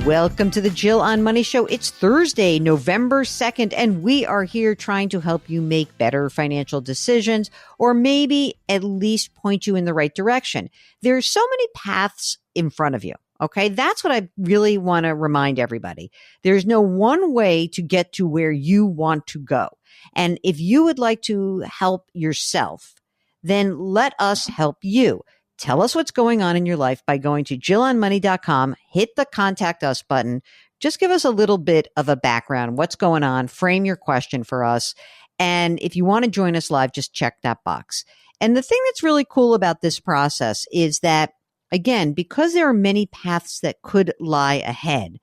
Welcome to the Jill on Money Show. It's Thursday, November 2nd, and we are here trying to help you make better financial decisions, or maybe at least point you in the right direction. There's so many paths in front of you. Okay. That's what I really want to remind everybody. There's no one way to get to where you want to go. And if you would like to help yourself, then let us help you. Tell us what's going on in your life by going to JillOnMoney.com, hit the contact us button. Just give us a little bit of a background, what's going on, frame your question for us. And if you want to join us live, just check that box. And the thing that's really cool about this process is that, again, because there are many paths that could lie ahead,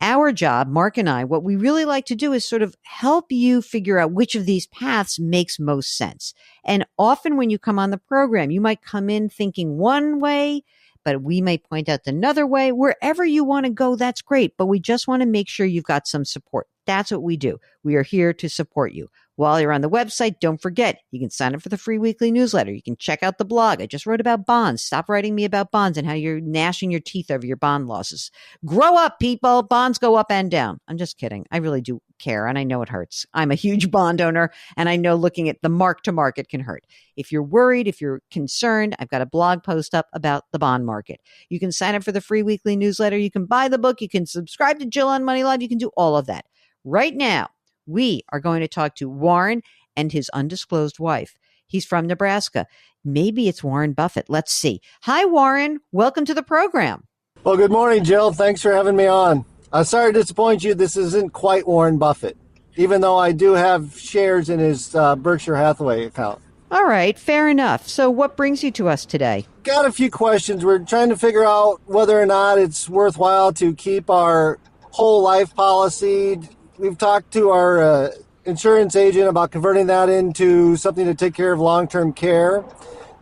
our job, Mark and I, what we really like to do is sort of help you figure out which of these paths makes most sense. And often when you come on the program, you might come in thinking one way, but we may point out another way. Wherever you want to go, that's great. But we just want to make sure you've got some support. That's what we do. We are here to support you. While you're on the website, don't forget, you can sign up for the free weekly newsletter. You can check out the blog. I just wrote about bonds. Stop writing me about bonds and how you're gnashing your teeth over your bond losses. Grow up, people. Bonds go up and down. I'm just kidding. I really do care, and I know it hurts. I'm a huge bond owner, and I know looking at the mark to market can hurt. If you're worried, if you're concerned, I've got a blog post up about the bond market. You can sign up for the free weekly newsletter. You can buy the book. You can subscribe to Jill on Money Live. You can do all of that. Right now, we are going to talk to Warren and his undisclosed wife. He's from Nebraska. Maybe it's Warren Buffett. Let's see. Hi, Warren. Welcome to the program. Well, good morning, Jill. Thanks for having me on. Sorry to disappoint you. This isn't quite Warren Buffett, even though I do have shares in his Berkshire Hathaway account. All right. Fair enough. So what brings you to us today? Got a few questions. We're trying to figure out whether or not it's worthwhile to keep our whole life policy. We've talked to our insurance agent about converting that into something to take care of long-term care,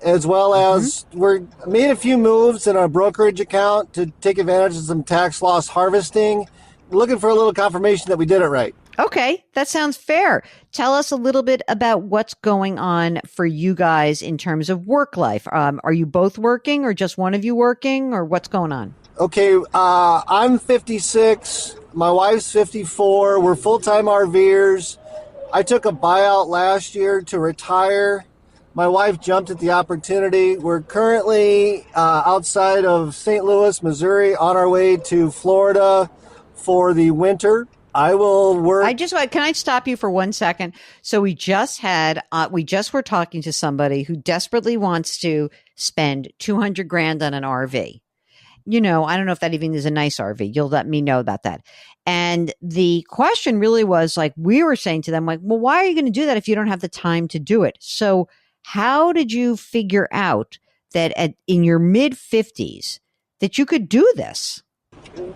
as well as we're made a few moves in our brokerage account to take advantage of some tax loss harvesting. Looking for a little confirmation that we did it right. Okay, that sounds fair. Tell us a little bit about what's going on for you guys in terms of work life. Are you both working, or just one of you working, or what's going on? Okay, I'm 56. My wife's 54. We're full-time RVers. I took a buyout last year to retire. My wife jumped at the opportunity. We're currently outside of St. Louis, Missouri, on our way to Florida for the winter. I will work. Can I stop you for 1 second? So we just were talking to somebody who desperately wants to spend $200,000 on an RV. You know, I don't know if that even is a nice RV. You'll let me know about that. And the question really was, like, we were saying to them, like, well, why are you going to do that if you don't have the time to do it? So how did you figure out that in your mid 50s that you could do this?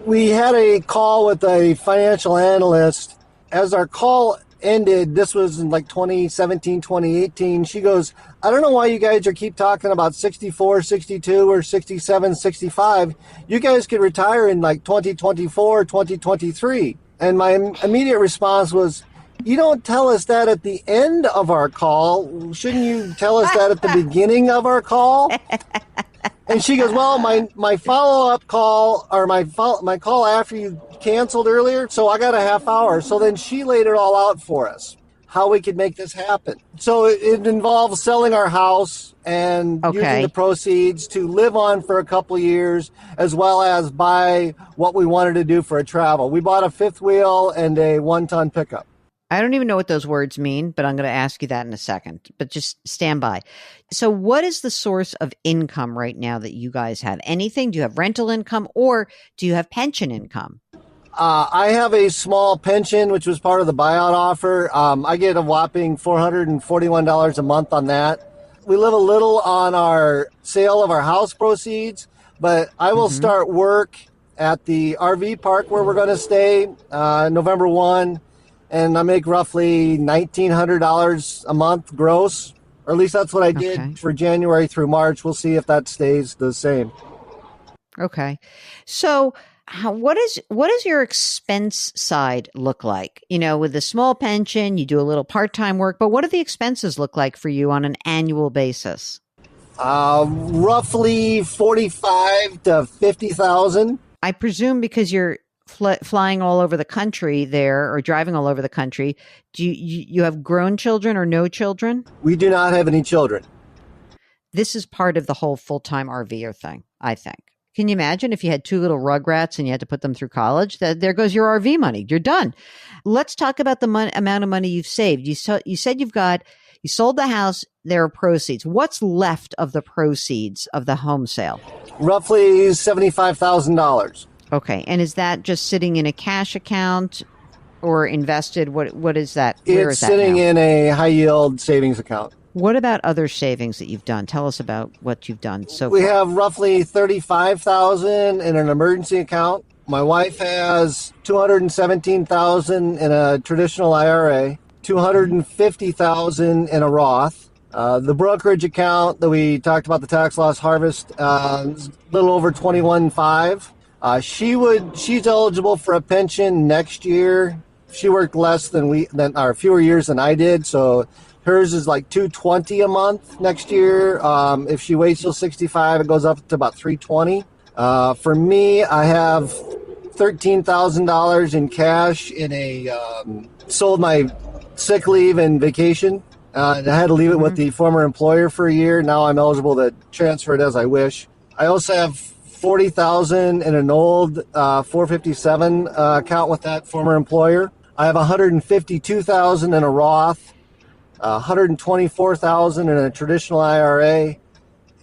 We had a call with a financial analyst. As our call ended, this was in like 2017, 2018, she goes, I don't know why you guys keep talking about 64, 62, or 67, 65. You guys could retire in like 2024, 2023. And my immediate response was, you don't tell us that at the end of our call. Shouldn't you tell us that at the beginning of our call? And she goes, well, my follow-up call, or my call after you canceled earlier, so I got a half hour. So then she laid it all out for us, how we could make this happen. So it involves selling our house and using the proceeds to live on for a couple of years, as well as buy what we wanted to do for a travel. We bought a fifth wheel and a 1-ton pickup. I don't even know what those words mean, but I'm going to ask you that in a second, but just stand by. So what is the source of income right now that you guys have? Anything? Do you have rental income, or do you have pension income? I have a small pension, which was part of the buyout offer. I get a whopping $441 a month on that. We live a little on our sale of our house proceeds, but I will start work at the RV park where we're going to stay November 1. And I make roughly $1,900 a month gross, or at least that's what I did for January through March. We'll see if that stays the same. Okay. So what does your expense side look like? You know, with a small pension, you do a little part-time work, but what do the expenses look like for you on an annual basis? Roughly $45,000 to $50,000. I presume because you're flying all over the country there or driving all over the country, do you have grown children or no children? We do not have any children. This is part of the whole full-time RVer thing, I think. Can you imagine if you had two little rugrats and you had to put them through college? There goes your RV money. You're done. Let's talk about the amount of money you've saved. You said you sold the house. There are proceeds. What's left of the proceeds of the home sale? Roughly $75,000. Okay. And is that just sitting in a cash account or invested? What is that? Where It's is that sitting now? in a high yield savings account. What about other savings that you've done? Tell us about what you've done so We far. have roughly $35,000 in an emergency account. My wife has $217,000 in a traditional IRA, $250,000 in a Roth. The brokerage account that we talked about, the tax loss harvest, is a little over $21,500. She's eligible for a pension next year. She worked fewer years than I did, so hers is like $220 a month next year. If she waits till 65, it goes up to about $320. For me, I have $13,000 in cash sold my sick leave and vacation. I had to leave it with the former employer for a year. Now I'm eligible to transfer it as I wish. I also have $40,000 in an old 457 account with that former employer. I have $152,000 in a Roth, $124,000 in a traditional IRA,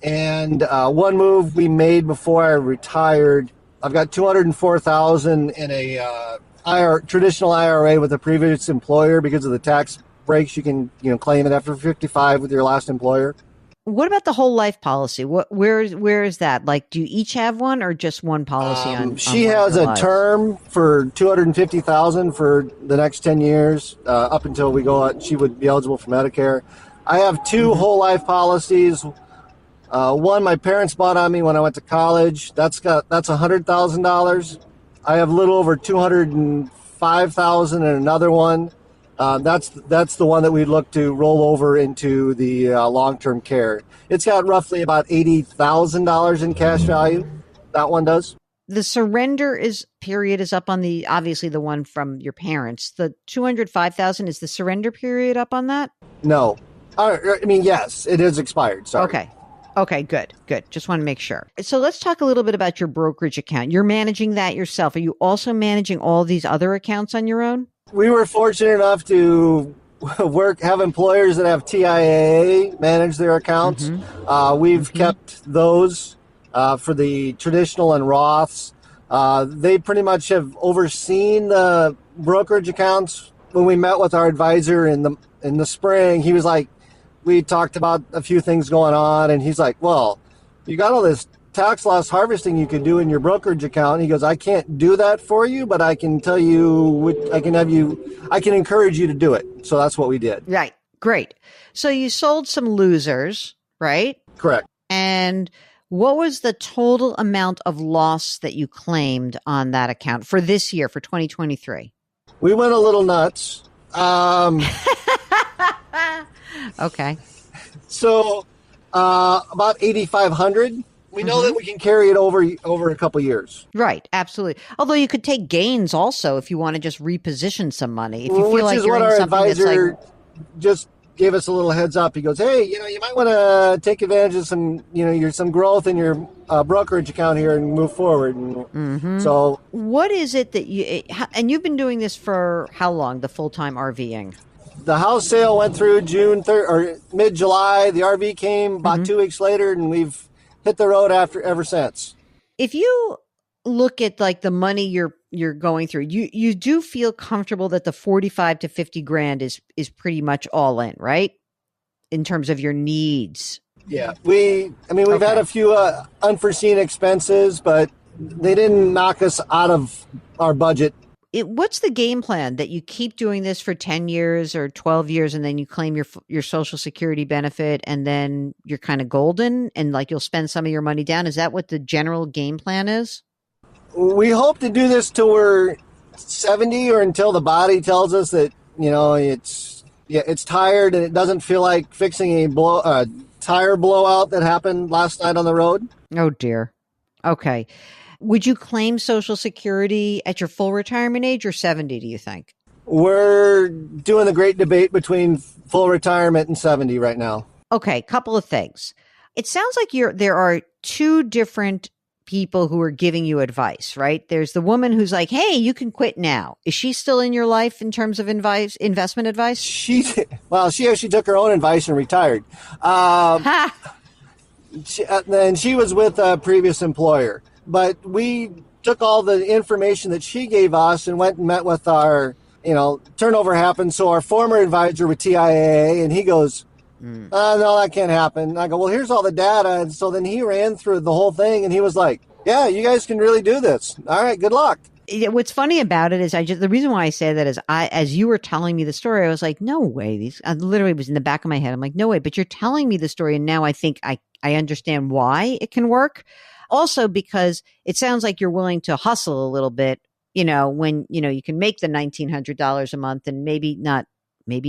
and one move we made before I retired. I've got $204,000 in a traditional IRA with a previous employer because of the tax breaks. You can claim it after 55 with your last employer. What about the whole life policy? Where is that? Like, do you each have one or just one policy on She one of has your a lives? term for $250,000 for the next 10 years, up until we go out. She would be eligible for Medicare. I have two whole life policies. One my parents bought on me when I went to college. That's $100,000. I have a little over $205,000 in another one. That's the one that we'd look to roll over into the long-term care. It's got roughly about $80,000 in cash value. That one does. The surrender period is up on obviously the one from your parents. The 205,000 is the surrender period up on that? No. Yes, it is expired. Sorry. Okay, good. Just want to make sure. So let's talk a little bit about your brokerage account. You're managing that yourself. Are you also managing all these other accounts on your own? We were fortunate enough to have employers that have TIAA manage their accounts. We've kept those for the traditional and Roths. They pretty much have overseen the brokerage accounts. When we met with our advisor in the spring, he was like, we talked about a few things going on, and he's like, well, you got all this tax loss harvesting you could do in your brokerage account. And he goes, I can't do that for you, but I can tell you, I can encourage you to do it. So that's what we did. Right. Great. So you sold some losers, right? Correct. And what was the total amount of loss that you claimed on that account for this year, for 2023? We went a little nuts. Okay. So about 8,500. We know that we can carry it over a couple years. Right. Absolutely. Although you could take gains also if you want to just reposition some money. If you feel Which like is you're what in our something that's advisor like, just gave us a little heads up. He goes, hey, you might want to take advantage of some growth in your brokerage account here and move forward. And so what is it that and you've been doing this for how long, the full-time RVing? the house sale went through June 3rd or mid-July. The RV came about 2 weeks later, and we've hit the road ever since. If you look at like the money you're going through, you do feel comfortable that the 45 to 50 grand is pretty much all in, right? In terms of your needs. Yeah, we've had a few unforeseen expenses, but they didn't knock us out of our budget. What's the game plan that you keep doing this for 10 years or 12 years and then you claim your Social Security benefit and then you're kind of golden and like you'll spend some of your money down? Is that what the general game plan is? We hope to do this till we're 70 or until the body tells us that, it's tired and it doesn't feel like fixing a tire blowout that happened last night on the road. Oh, dear. Okay. Would you claim Social Security at your full retirement age or 70, do you think? We're doing the great debate between full retirement and 70 right now. Okay, couple of things. It sounds like there are two different people who are giving you advice, right? There's the woman who's like, "Hey, you can quit now." Is she still in your life in terms of investment advice? She actually took her own advice and retired. Then she was with a previous employer, but we took all the information that she gave us and went and met with our, turnover happened. So our former advisor with TIAA, and he goes, no, that can't happen. And I go, well, here's all the data. And so then he ran through the whole thing and he was like, yeah, you guys can really do this. All right, good luck. What's funny about it is the reason why I say that is as you were telling me the story, I was like, no way. I literally was in the back of my head. I'm like, no way. But you're telling me the story. And now I think I understand why it can work. Also, because it sounds like you're willing to hustle a little bit, when, you can make the $1,900 a month and maybe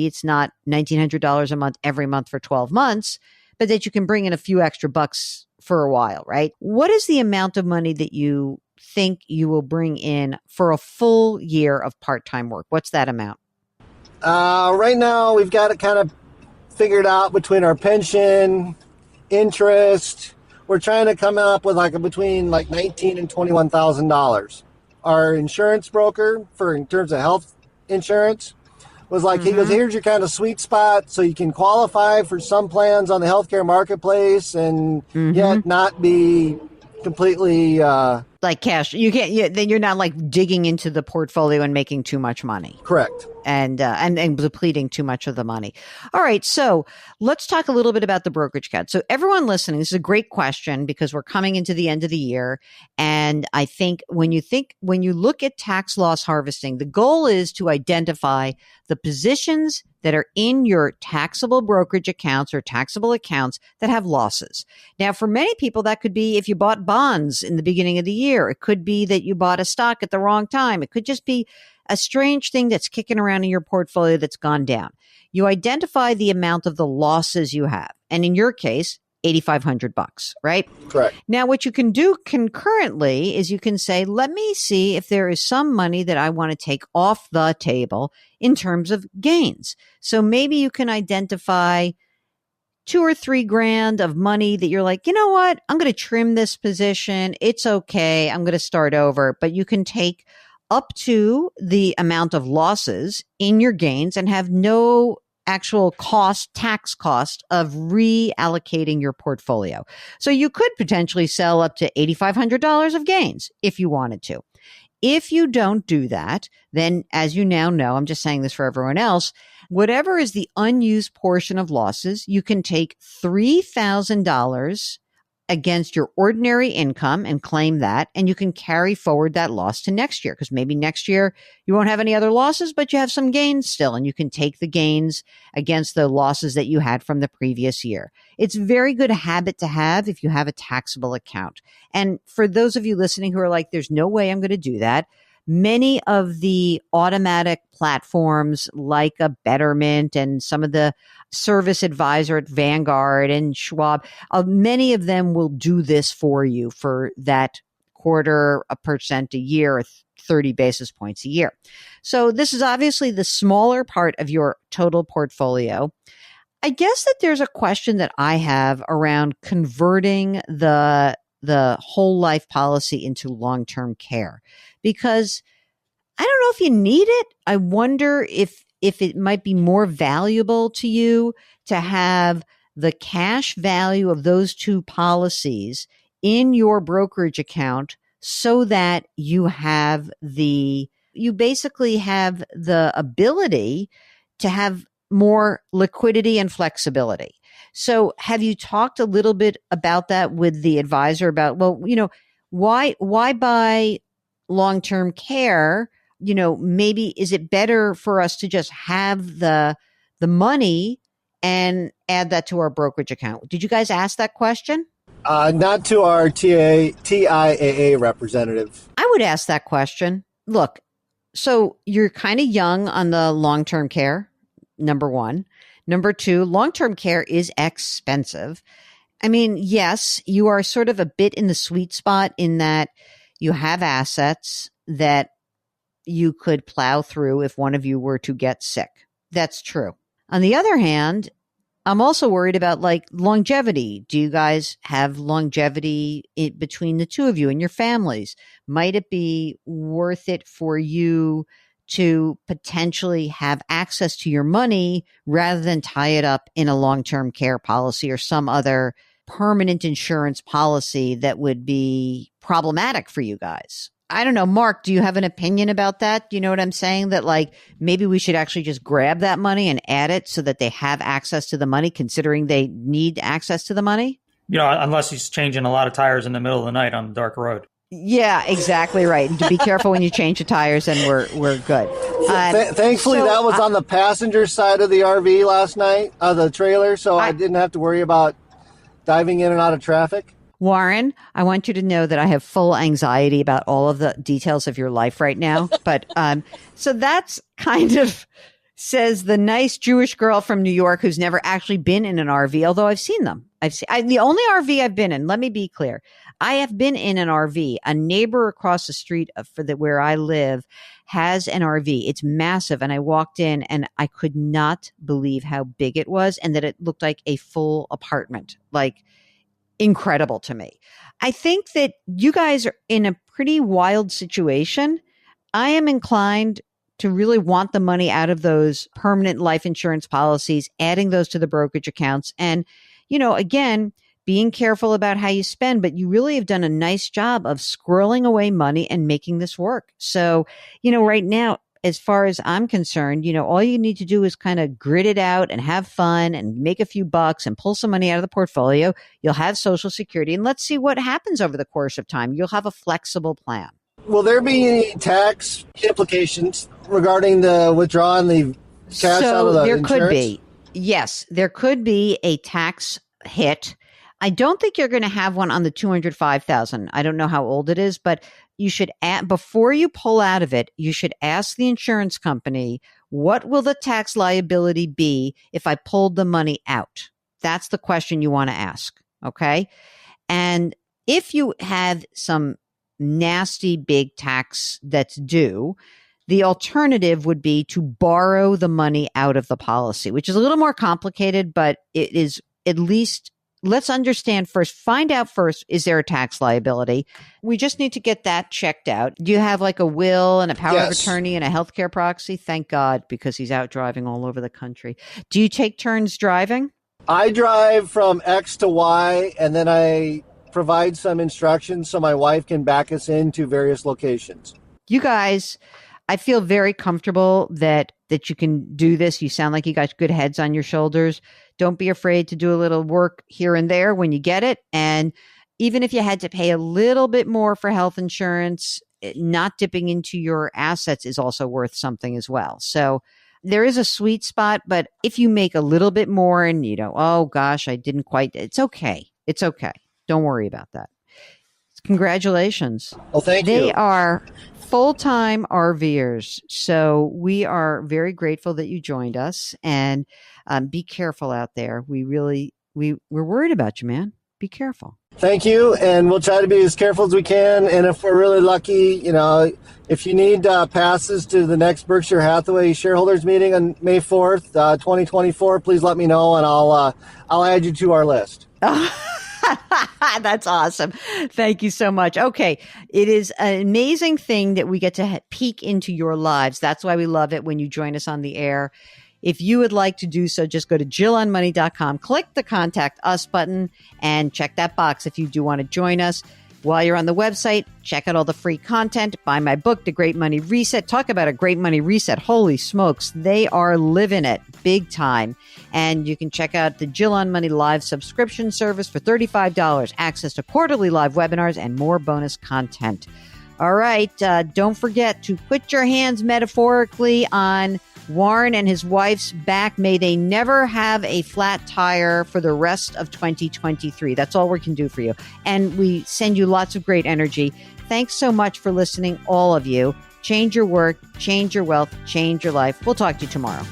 it's not $1,900 a month every month for 12 months, but that you can bring in a few extra bucks for a while, right? What is the amount of money that you think you will bring in for a full year of part-time work? What's that amount? Right now, we've got it kind of figured out between our pension, interest. We're trying to come up with between $19,000 and $21,000. Our insurance broker in terms of health insurance was he goes, here's your kind of sweet spot so you can qualify for some plans on the healthcare marketplace and yet not be completely like cash. You can't. Then you're not digging into the portfolio and making too much money. Correct. And depleting too much of the money. All right. So let's talk a little bit about the brokerage account. So everyone listening, this is a great question because we're coming into the end of the year. And I think when you look at tax loss harvesting, the goal is to identify the positions that are in your taxable brokerage accounts or taxable accounts that have losses. Now, for many people, that could be if you bought bonds in the beginning of the year. It could be that you bought a stock at the wrong time. It could just be a strange thing that's kicking around in your portfolio that's gone down. You identify the amount of the losses you have. And in your case, $8,500, right? Correct. Now, what you can do concurrently is you can say, let me see if there is some money that I want to take off the table in terms of gains. So maybe you can identify $2,000 or $3,000 of money that you're like, you know what? I'm going to trim this position. It's okay. I'm going to start over. But you can take up to the amount of losses in your gains and have no actual tax cost of reallocating your portfolio. So you could potentially sell up to $8,500 of gains if you wanted to. If you don't do that, then as you now know, I'm just saying this for everyone else, whatever is the unused portion of losses, you can take $3,000 against your ordinary income and claim that, and you can carry forward that loss to next year because maybe next year you won't have any other losses, but you have some gains still, and you can take the gains against the losses that you had from the previous year. It's a very good habit to have if you have a taxable account. And for those of you listening who are like, there's no way I'm going to do that, many of the automatic platforms like a Betterment and some of the service advisor at Vanguard and Schwab, many of them will do this for you for that 0.25% a year or 30 basis points a year. So this is obviously the smaller part of your total portfolio. I guess that there's a question that I have around converting the whole life policy into long-term care, because I don't know if you need it. I wonder if it might be more valuable to you to have the cash value of those two policies in your brokerage account so that you basically have the ability to have more liquidity and flexibility. So have you talked a little bit about that with the advisor about, why buy long-term care? Maybe is it better for us to just have the money and add that to our brokerage account? Did you guys ask that question? Not to our TIAA representative. I would ask that question. Look, so you're kind of young on the long-term care, number one. Number two, long-term care is expensive. I mean, yes, you are sort of a bit in the sweet spot in that You have assets that you could plow through if one of you were to get sick. That's true. On the other hand, I'm also worried about like longevity. Do you guys have longevity between the two of you and your families? Might it be worth it for you to potentially have access to your money rather than tie it up in a long-term care policy or some other permanent insurance policy that would be problematic for you guys? I don't know. Mark, do you have an opinion about that? Do you know what I'm saying? That like maybe we should actually just grab that money and add it so that they have access to the money, considering they need access to the money? Unless he's changing a lot of tires in the middle of the night on a dark road. Yeah, exactly right. And to be careful when you change the tires, and we're good. Thankfully, that was on the passenger side of the RV last night, the trailer, so I didn't have to worry about diving in and out of traffic. Warren, I want you to know that I have full anxiety about all of the details of your life right now. But so that's kind of says the nice Jewish girl from New York who's never actually been in an RV, although I've seen them. The only RV I've been in, let me be clear, I have been in an RV. A neighbor across the street where I live has an RV. It's massive. And I walked in and I could not believe how big it was and that it looked like a full apartment. Like, incredible to me. I think that you guys are in a pretty wild situation. I am inclined to really want the money out of those permanent life insurance policies, adding those to the brokerage accounts. And, again, being careful about how you spend, but you really have done a nice job of squirreling away money and making this work. So, right now, as far as I'm concerned, all you need to do is kind of grit it out and have fun and make a few bucks and pull some money out of the portfolio. You'll have Social Security, and let's see what happens over the course of time. You'll have a flexible plan. Will there be any tax implications regarding the withdrawing the cash out of the insurance? There could be. Yes, there could be a tax hit. I don't think you're going to have one on the $205,000. I don't know how old it is, but you should before you pull out of it, you should ask the insurance company, what will the tax liability be if I pulled the money out? That's the question you want to ask. Okay. And if you have some nasty big tax that's due, the alternative would be to borrow the money out of the policy, which is a little more complicated, but it is at least. Let's understand first, find out first, is there a tax liability? We just need to get that checked out. Do you have like a will and a power of attorney and a healthcare proxy? Thank God, because he's out driving all over the country. Do you take turns driving? I drive from X to Y, and then I provide some instructions so my wife can back us into various locations. You guys, I feel very comfortable that you can do this. You sound like you got good heads on your shoulders. Don't be afraid to do a little work here and there when you get it. And even if you had to pay a little bit more for health insurance, not dipping into your assets is also worth something as well. So there is a sweet spot, but if you make a little bit more and oh gosh, I didn't quite, it's okay. It's okay. Don't worry about that. Congratulations. Well, thank you. They are full-time RVers. So we are very grateful that you joined us, and be careful out there. We're worried about you, man. Be careful. Thank you. And we'll try to be as careful as we can. And if we're really lucky, if you need passes to the next Berkshire Hathaway shareholders meeting on May 4th, 2024, please let me know and I'll add you to our list. That's awesome. Thank you so much. Okay. It is an amazing thing that we get to peek into your lives. That's why we love it when you join us on the air. If you would like to do so, just go to JillOnMoney.com, click the Contact Us button, and check that box if you do want to join us. While you're on the website, check out all the free content. Buy my book, The Great Money Reset. Talk about a great money reset. Holy smokes, they are living it big time. And you can check out the Jill on Money live subscription service for $35, access to quarterly live webinars and more bonus content. All right, don't forget to put your hands metaphorically on Warren and his wife's back. May they never have a flat tire for the rest of 2023. That's all we can do for you. And we send you lots of great energy. Thanks so much for listening, all of you. Change your work, change your wealth, change your life. We'll talk to you tomorrow.